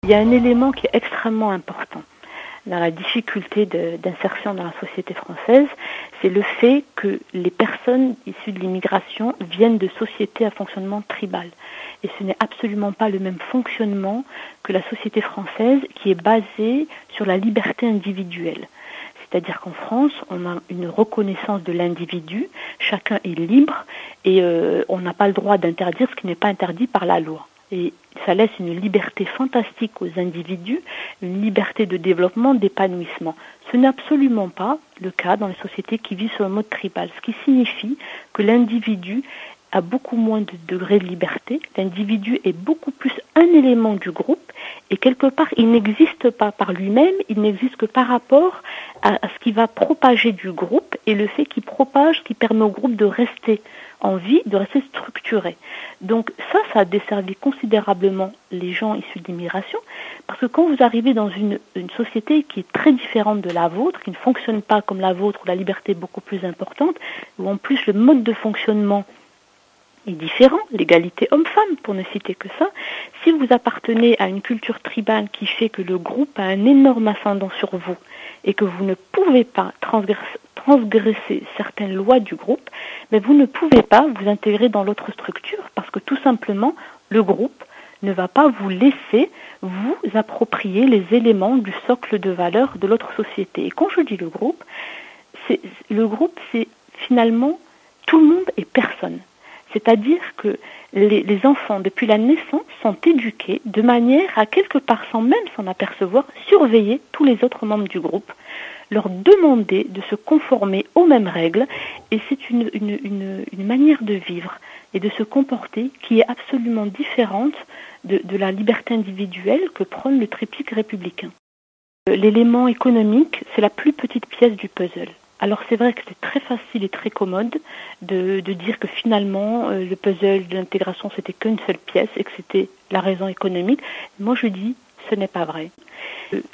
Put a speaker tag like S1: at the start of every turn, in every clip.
S1: Il y a un élément qui est extrêmement important dans la difficulté d'insertion dans la société française, c'est le fait que les personnes issues de l'immigration viennent de sociétés à fonctionnement tribal. Et ce n'est absolument pas le même fonctionnement que la société française qui est basée sur la liberté individuelle. C'est-à-dire qu'en France, on a une reconnaissance de l'individu, chacun est libre et on n'a pas le droit d'interdire ce qui n'est pas interdit par la loi. Et ça laisse une liberté fantastique aux individus, une liberté de développement, d'épanouissement. Ce n'est absolument pas le cas dans les sociétés qui vivent sur le mode tribal, ce qui signifie que l'individu a beaucoup moins de degrés de liberté, l'individu est beaucoup plus un élément du groupe et quelque part il n'existe pas par lui-même, il n'existe que par rapport à ce qui va propager du groupe et le fait qu'il propage, qui permet au groupe de rester en vie, de rester structuré. Donc ça a desservi considérablement les gens issus de l'immigration, parce que quand vous arrivez dans une société qui est très différente de la vôtre, qui ne fonctionne pas comme la vôtre, où la liberté est beaucoup plus importante, où en plus le mode de fonctionnement est différent, l'égalité homme-femme pour ne citer que ça, si vous appartenez à une culture tribale qui fait que le groupe a un énorme ascendant sur vous et que vous ne pouvez pas transgresser certaines lois du groupe, mais vous ne pouvez pas vous intégrer dans l'autre structure parce que tout simplement le groupe ne va pas vous laisser vous approprier les éléments du socle de valeurs de l'autre société. Et quand je dis le groupe, c'est finalement tout le monde et personne. C'est-à-dire que les enfants, depuis la naissance, sont éduqués de manière à, quelque part, sans même s'en apercevoir, surveiller tous les autres membres du groupe, leur demander de se conformer aux mêmes règles, et c'est une manière de vivre et de se comporter qui est absolument différente de la liberté individuelle que prône le triptyque républicain. L'élément économique, c'est la plus petite pièce du puzzle. Alors c'est vrai que c'est très facile et très commode de dire que finalement le puzzle de l'intégration c'était qu'une seule pièce et que c'était la raison économique. Moi je dis ce n'est pas vrai.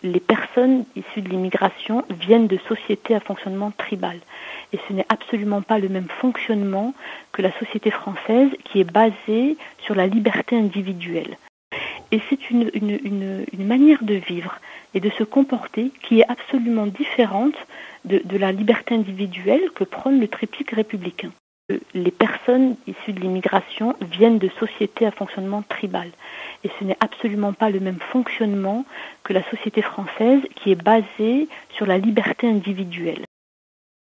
S1: Les personnes issues de l'immigration viennent de sociétés à fonctionnement tribal et ce n'est absolument pas le même fonctionnement que la société française qui est basée sur la liberté individuelle. Et c'est une manière de vivre et de se comporter qui est absolument différente de la liberté individuelle que prône le triptyque républicain. Les personnes issues de l'immigration viennent de sociétés à fonctionnement tribal. Et ce n'est absolument pas le même fonctionnement que la société française qui est basée sur la liberté individuelle.